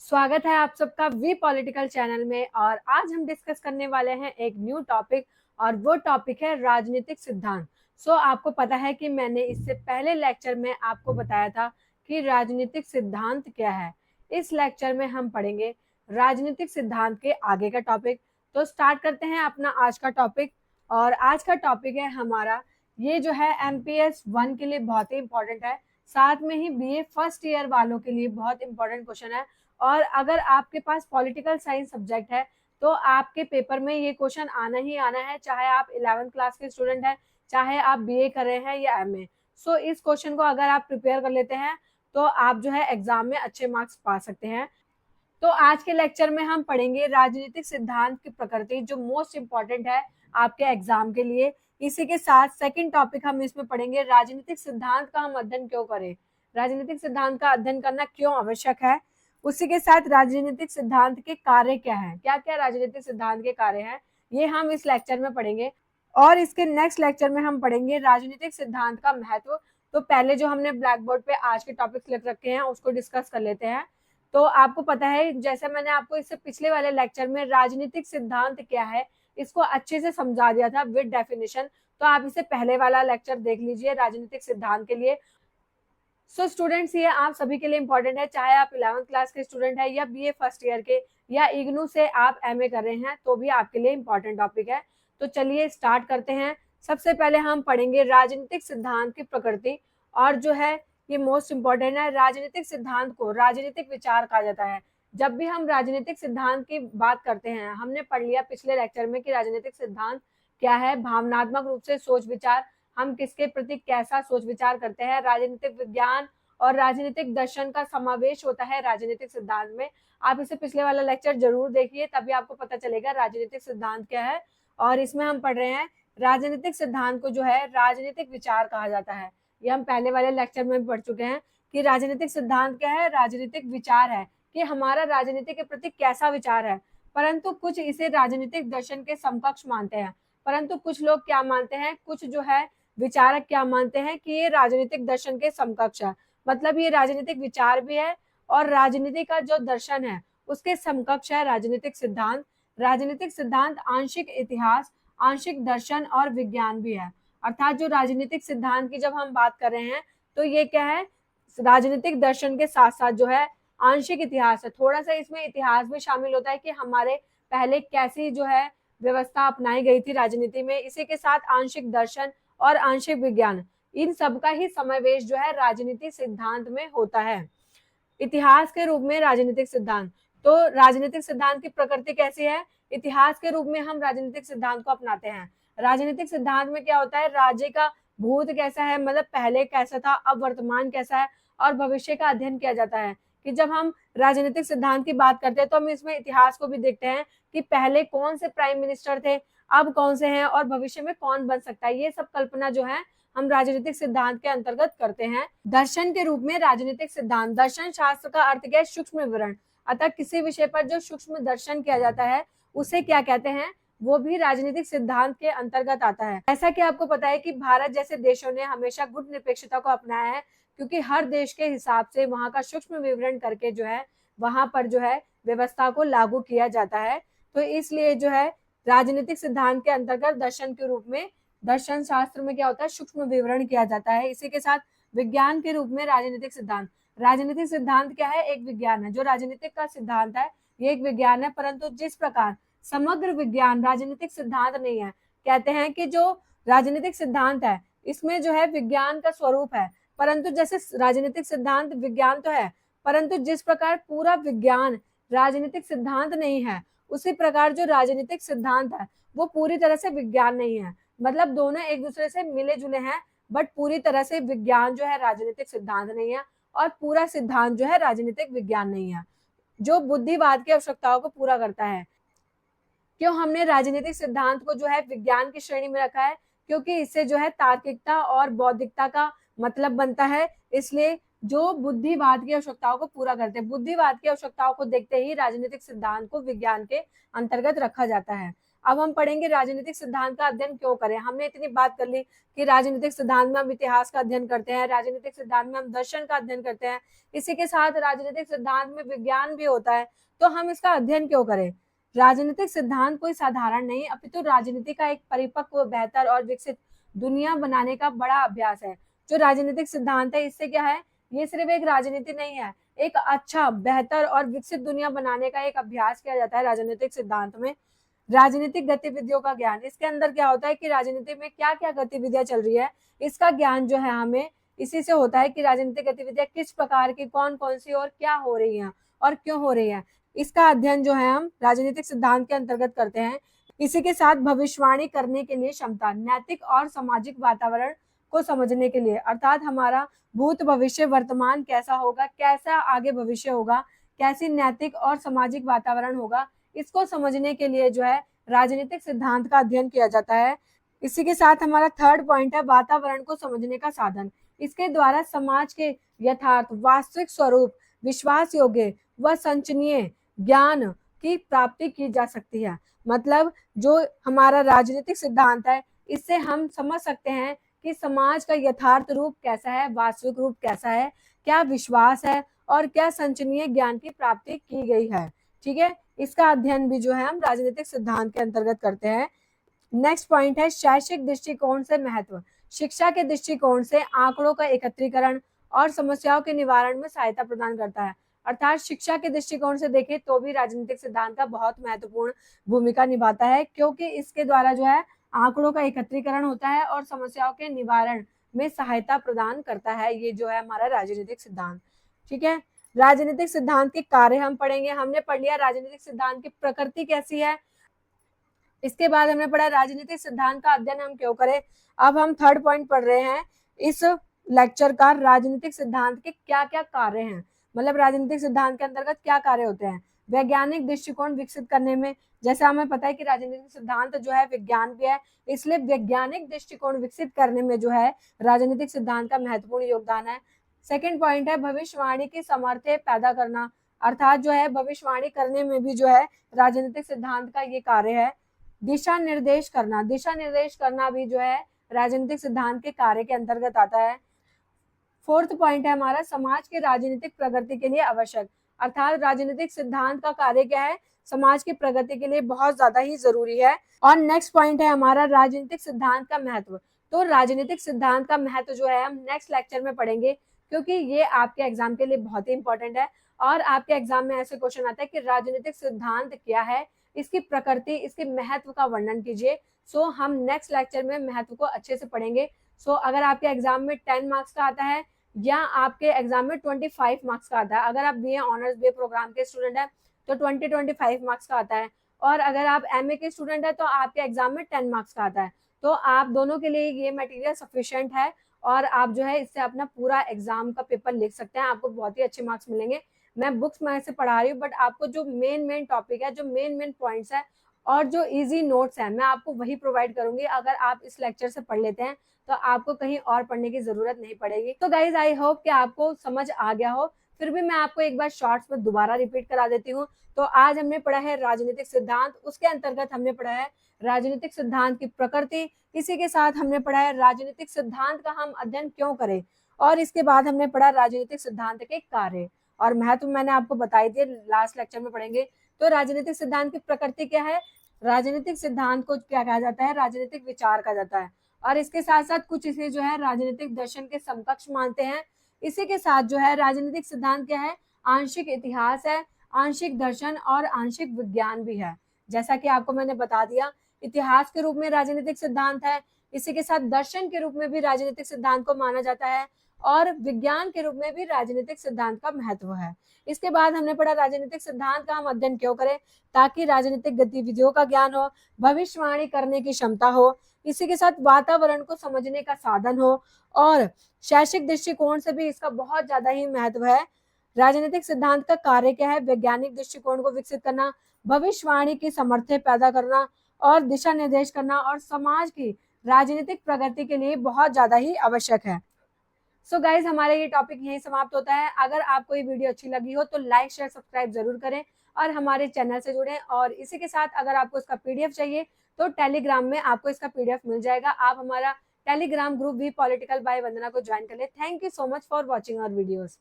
स्वागत है आप सबका वी पॉलिटिकल चैनल में। और आज हम डिस्कस करने वाले हैं एक न्यू टॉपिक, और वो टॉपिक है राजनीतिक सिद्धांत। आपको पता है कि मैंने इससे पहले लेक्चर में आपको बताया था कि राजनीतिक सिद्धांत क्या है। इस लेक्चर में हम पढ़ेंगे राजनीतिक सिद्धांत के आगे का टॉपिक। तो स्टार्ट करते हैं अपना आज का टॉपिक। और आज का टॉपिक है हमारा, ये जो है MPS 1 के लिए बहुत ही इंपॉर्टेंट है, साथ में ही BA फर्स्ट ईयर वालों के लिए बहुत इंपॉर्टेंट क्वेश्चन है। और अगर आपके पास पॉलिटिकल साइंस सब्जेक्ट है तो आपके पेपर में ये क्वेश्चन आना ही आना है, चाहे आप 11th क्लास के स्टूडेंट हैं, चाहे आप BA कर रहे हैं या MA। इस क्वेश्चन को अगर आप प्रिपेयर कर लेते हैं तो आप जो है एग्जाम में अच्छे मार्क्स पा सकते हैं। तो आज के लेक्चर में हम पढ़ेंगे राजनीतिक सिद्धांत की प्रकृति, जो मोस्ट इंपॉर्टेंट है आपके एग्जाम के लिए। इसी के साथ सेकंड टॉपिक हम इसमें पढ़ेंगे राजनीतिक सिद्धांत का हम अध्ययन क्यों करें, राजनीतिक सिद्धांत का अध्ययन करना क्यों आवश्यक है। उसी के साथ राजनीतिक सिद्धांत के कार्य क्या है, क्या क्या राजनीतिक सिद्धांत के कार्य हैं, ये हम इस लेक्चर में पढ़ेंगे। और इसके नेक्स्ट लेक्चर में हम पढ़ेंगे राजनीतिक सिद्धांत का महत्व। तो पहले जो हमने ब्लैक बोर्ड पे आज के टॉपिक्स लिख रखे हैं उसको डिस्कस कर लेते हैं। तो आपको पता है, जैसे मैंने आपको इससे पिछले वाले लेक्चर में राजनीतिक सिद्धांत क्या है इसको अच्छे से समझा दिया था विद डेफिनेशन। तो आप इसे पहले वाला लेक्चर देख लीजिए राजनीतिक सिद्धांत के लिए। स्टूडेंट्स, ये आप सभी के लिए इंपॉर्टेंट है, चाहे आप 11th क्लास के स्टूडेंट है या BA फर्स्ट ईयर के या इग्नू से आप MA कर रहे हैं, तो भी आपके लिए इंपॉर्टेंट टॉपिक है। तो चलिए स्टार्ट करते हैं। सबसे पहले हम पढ़ेंगे राजनीतिक सिद्धांत की प्रकृति, और जो है ये मोस्ट इंपॉर्टेंट है। राजनीतिक सिद्धांत को राजनीतिक विचार कहा जाता है। जब भी हम राजनीतिक सिद्धांत की बात करते हैं, हमने पढ़ लिया पिछले लेक्चर में कि राजनीतिक सिद्धांत क्या है, भावनात्मक रूप से सोच विचार, हम किसके प्रति कैसा सोच विचार करते हैं। राजनीतिक विज्ञान और राजनीतिक दर्शन का समावेश होता है राजनीतिक सिद्धांत में। आप इसे पिछले वाला लेक्चर जरूर देखिए, तभी आपको पता चलेगा राजनीतिक सिद्धांत क्या है। और इसमें हम पढ़ रहे हैं राजनीतिक सिद्धांत को जो है राजनीतिक विचार कहा जाता है। ये हम पहले वाले लेक्चर में भी पढ़ चुके हैं कि राजनीतिक सिद्धांत क्या है, राजनीतिक विचार है कि हमारा राजनीति के प्रति कैसा विचार है। परंतु कुछ इसे राजनीतिक दर्शन के समकक्ष मानते हैं, परंतु कुछ लोग क्या मानते हैं, कुछ जो है विचारक क्या मानते हैं कि ये राजनीतिक दर्शन के समकक्ष है। मतलब ये राजनीतिक विचार भी है और राजनीति का जो दर्शन है उसके समकक्ष है राजनीतिक सिद्धांत। राजनीतिक सिद्धांत आंशिक इतिहास, आंशिक दर्शन और विज्ञान भी है। अर्थात जो राजनीतिक सिद्धांत की जब हम बात कर रहे हैं तो ये क्या है, राजनीतिक दर्शन के साथ साथ जो है आंशिक इतिहास है। थोड़ा सा इसमें इतिहास भी शामिल होता है कि हमारे पहले कैसी जो है व्यवस्था अपनाई गई थी राजनीति में। इसी के साथ आंशिक दर्शन और आंशिक विज्ञान, इन सब का ही समावेश जो है राजनीति सिद्धांत में होता है। इतिहास के रूप में राजनीतिक सिद्धांत, तो राजनीतिक सिद्धांत की प्रकृति कैसी है, इतिहास के रूप में हम राजनीतिक सिद्धांत को अपनाते हैं। राजनीतिक सिद्धांत में क्या होता है, राज्य का भूत कैसा है, मतलब पहले कैसा था, अब वर्तमान कैसा है, और भविष्य का अध्ययन किया जाता है। कि जब हम राजनीतिक सिद्धांत की बात करते हैं तो हम इसमें इतिहास को भी देखते हैं कि पहले कौन से प्राइम मिनिस्टर थे, अब कौन से हैं, और भविष्य में कौन बन सकता है। ये सब कल्पना जो है हम राजनीतिक सिद्धांत के अंतर्गत करते हैं। दर्शन के रूप में राजनीतिक सिद्धांत, दर्शन शास्त्र का अर्थ क्या है, सूक्ष्म विवरण। अतः किसी विषय पर जो सूक्ष्म दर्शन किया जाता है उसे क्या कहते हैं, वो भी राजनीतिक सिद्धांत के अंतर्गत आता है। ऐसा कि आपको पता है कि भारत जैसे देशों ने हमेशा गुट निरपेक्षता को अपनाया है, क्योंकि हर देश के हिसाब से वहां का सूक्ष्म विवरण करके जो है वहां पर जो है व्यवस्था को लागू किया जाता है। तो इसलिए जो है राजनीतिक सिद्धांत के अंतर्गत दर्शन के रूप में, दर्शन शास्त्र में क्या होता है, सूक्ष्म विवरण किया जाता है। इसी के साथ विज्ञान के रूप में राजनीतिक सिद्धांत, राजनीतिक सिद्धांत क्या है, एक विज्ञान है। जो राजनीतिक का सिद्धांत है ये एक विज्ञान है, परंतु जिस प्रकार समग्र विज्ञान राजनीतिक सिद्धांत नहीं है। कहते हैं कि जो राजनीतिक सिद्धांत है इसमें जो है विज्ञान का स्वरूप है, परंतु जैसे राजनीतिक सिद्धांत विज्ञान तो है, परंतु जिस प्रकार पूरा विज्ञान राजनीतिक सिद्धांत नहीं है, उसी प्रकार जो राजनीतिक सिद्धांत है वो पूरी तरह से विज्ञान नहीं है। मतलब दोनों एक दूसरे से मिले जुले हैं, बट पूरी तरह से विज्ञान जो है राजनीतिक सिद्धांत नहीं है, और पूरा सिद्धांत जो है राजनीतिक विज्ञान नहीं है, जो बुद्धिवाद की आवश्यकताओं को पूरा करता है। क्यों हमने राजनीतिक सिद्धांत को जो है विज्ञान की श्रेणी में रखा है, क्योंकि इससे जो है तार्किकता और बौद्धिकता का मतलब बनता है। इसलिए जो बुद्धिवाद की आवश्यकताओं को पूरा करते हैं, बुद्धिवाद की आवश्यकताओं को देखते ही राजनीतिक सिद्धांत को विज्ञान के अंतर्गत रखा जाता है। अब हम पढ़ेंगे राजनीतिक सिद्धांत का अध्ययन क्यों करें। हमने इतनी बात कर ली कि राजनीतिक सिद्धांत में हम इतिहास का अध्ययन करते हैं, राजनीतिक सिद्धांत में हम दर्शन का अध्ययन करते हैं, इसी के साथ राजनीतिक सिद्धांत में विज्ञान भी होता है, तो हम इसका अध्ययन क्यों करें। राजनीतिक सिद्धांत कोई साधारण नहीं, अपितु राजनीति का एक परिपक्व, बेहतर और विकसित दुनिया बनाने का बड़ा अभ्यास है। जो राजनीतिक सिद्धांत है, इससे क्या है, ये सिर्फ एक राजनीति नहीं है, एक अच्छा, बेहतर और विकसित दुनिया बनाने का एक अभ्यास किया जाता है राजनीतिक सिद्धांत में। राजनीतिक गतिविधियों का ज्ञान, इसके अंदर क्या होता है कि राजनीति में क्या क्या गतिविधियां चल रही है, इसका ज्ञान जो है हमें इसी से होता है कि राजनीतिक गतिविधियां किस प्रकार की, कौन कौन सी और क्या हो रही हैं और क्यों हो रही है, इसका अध्ययन जो है हम राजनीतिक सिद्धांत के अंतर्गत करते हैं। इसी के साथ भविष्यवाणी करने के लिए क्षमता, नैतिक और सामाजिक वातावरण को समझने के लिए, अर्थात हमारा भूत, भविष्य, वर्तमान कैसा होगा, कैसा आगे भविष्य होगा, कैसी नैतिक और सामाजिक वातावरण होगा, इसको समझने के लिए जो है राजनीतिक सिद्धांत का अध्ययन किया जाता है। इसी के साथ हमारा थर्ड पॉइंट है वातावरण को समझने का साधन। इसके द्वारा समाज के यथार्थ, वास्तविक स्वरूप, विश्वास योग्य व संचनीय ज्ञान की प्राप्ति की जा सकती है। मतलब जो हमारा राजनीतिक सिद्धांत है, इससे हम समझ सकते हैं कि समाज का यथार्थ रूप कैसा है, वास्तविक रूप कैसा है, क्या विश्वास है और क्या संचनीय ज्ञान की प्राप्ति की गई है। ठीक है, इसका अध्ययन भी जो है हम राजनीतिक सिद्धांत के अंतर्गत करते हैं। नेक्स्ट पॉइंट है शैक्षिक दृष्टिकोण से महत्व। शिक्षा के दृष्टिकोण से आंकड़ों का एकत्रीकरण और समस्याओं के निवारण में सहायता प्रदान करता है। अर्थात शिक्षा के दृष्टिकोण से देखें तो भी राजनीतिक सिद्धांत का बहुत महत्वपूर्ण भूमिका निभाता है, क्योंकि इसके द्वारा जो है आंकड़ों का एकत्रीकरण होता है और समस्याओं के निवारण में सहायता प्रदान करता है। ये जो है हमारा राजनीतिक सिद्धांत। ठीक है, राजनीतिक सिद्धांत के कार्य हम पढ़ेंगे। हमने पढ़ लिया राजनीतिक सिद्धांत की प्रकृति कैसी है, इसके बाद हमने पढ़ा राजनीतिक सिद्धांत का अध्ययन हम क्यों करें। अब हम थर्ड पॉइंट पढ़ रहे हैं इस लेक्चर का, राजनीतिक सिद्धांत के क्या क्या कार्य हैं, मतलब राजनीतिक सिद्धांत के अंतर्गत क्या कार्य होते हैं। वैज्ञानिक दृष्टिकोण विकसित करने में, जैसा हमें पता है कि राजनीतिक सिद्धांत जो है विज्ञान भी है, इसलिए वैज्ञानिक दृष्टिकोण विकसित करने में जो है राजनीतिक सिद्धांत का महत्वपूर्ण योगदान है। सेकेंड पॉइंट है भविष्यवाणी की सामर्थ्य पैदा करना, अर्थात जो है भविष्यवाणी करने में भी जो है राजनीतिक सिद्धांत का ये कार्य है। दिशा निर्देश करना, दिशा निर्देश करना भी जो है राजनीतिक सिद्धांत के कार्य के अंतर्गत आता है। फोर्थ पॉइंट है हमारा समाज के राजनीतिक प्रगति के लिए आवश्यक, अर्थात राजनीतिक सिद्धांत का कार्य क्या है, समाज की प्रगति के लिए बहुत ज्यादा ही जरूरी है। और नेक्स्ट पॉइंट है हमारा राजनीतिक सिद्धांत का महत्व। तो राजनीतिक सिद्धांत का महत्व जो है हम नेक्स्ट लेक्चर में पढ़ेंगे, क्योंकि ये आपके एग्जाम के लिए बहुत ही इंपॉर्टेंट है। और आपके एग्जाम में ऐसे क्वेश्चन आता है कि राजनीतिक सिद्धांत क्या है, इसकी प्रकृति, इसके महत्व का वर्णन कीजिए। सो हम नेक्स्ट लेक्चर में महत्व को अच्छे से पढ़ेंगे। सो अगर आपके एग्जाम में 10 मार्क्स का आता है या आपके एग्जाम में 25 मार्क्स का आता है, अगर आप बीए ऑनर्स बी प्रोग्राम के स्टूडेंट हैं तो 25 मार्क्स का आता है, और अगर आप एमए के स्टूडेंट है तो आपके एग्जाम में 10 मार्क्स का आता है। तो आप दोनों के लिए ये मटेरियल सफिशिएंट है और आप जो है इससे अपना पूरा एग्जाम का पेपर लिख सकते हैं, आपको बहुत ही अच्छे मार्क्स मिलेंगे। मैं बुक्स में से पढ़ा रही हूँ, बट आपको जो मेन टॉपिक है, जो मेन पॉइंट्स है और जो इजी नोट्स है, मैं आपको वही प्रोवाइड करूंगी। अगर आप इस लेक्चर से पढ़ लेते हैं तो आपको कहीं और पढ़ने की जरूरत नहीं पड़ेगी। तो गाइज आई होप कि आपको समझ आ गया हो, फिर भी मैं आपको एक बार शॉर्ट्स में दोबारा रिपीट करा देती हूँ। तो आज हमने पढ़ा है राजनीतिक सिद्धांत, उसके अंतर्गत हमने पढ़ा है राजनीतिक सिद्धांत की प्रकृति, इसी के साथ हमने पढ़ा है राजनीतिक सिद्धांत का हम अध्ययन क्यों करें, और इसके बाद हमने पढ़ा राजनीतिक सिद्धांत के कार्य और महत्व मैंने आपको बताई थी, लास्ट लेक्चर में पढ़ेंगे। तो राजनीतिक सिद्धांत की प्रकृति क्या है, राजनीतिक सिद्धांत को क्या कहा जाता है, राजनीतिक विचार कहा जाता है, और इसके साथ साथ कुछ इसे जो है राजनीतिक दर्शन के समकक्ष मानते हैं। इसी के साथ जो है राजनीतिक सिद्धांत क्या है, आंशिक इतिहास है, आंशिक दर्शन और आंशिक विज्ञान भी है। जैसा कि आपको मैंने बता दिया, इतिहास के रूप में राजनीतिक सिद्धांत है, इसी के साथ दर्शन के रूप में भी राजनीतिक सिद्धांत को माना जाता है, और विज्ञान के रूप में भी राजनीतिक सिद्धांत का महत्व है। इसके बाद हमने पढ़ा राजनीतिक सिद्धांत का हम अध्ययन क्यों करें, ताकि राजनीतिक गतिविधियों का ज्ञान हो, भविष्यवाणी करने की क्षमता हो, इसी के साथ वातावरण को समझने का साधन हो, और शैक्षिक दृष्टिकोण से भी इसका बहुत ज्यादा ही महत्व है। राजनीतिक सिद्धांत का कार्य क्या है, वैज्ञानिक दृष्टिकोण को विकसित करना, भविष्यवाणी की सामर्थ्य पैदा करना और दिशा निर्देश करना, और समाज की राजनीतिक प्रगति के लिए बहुत ज्यादा ही आवश्यक है। सो गाइज हमारा ये टॉपिक यहीं समाप्त होता है। अगर आपको ये वीडियो अच्छी लगी हो तो लाइक शेयर सब्सक्राइब जरूर करें और हमारे चैनल से जुड़ें। और इसी के साथ अगर आपको इसका पीडीएफ चाहिए तो टेलीग्राम में आपको इसका पीडीएफ मिल जाएगा। आप हमारा टेलीग्राम ग्रुप भी पॉलिटिकल बाय वंदना को ज्वाइन कर ले। Thank you so much for watching our videos.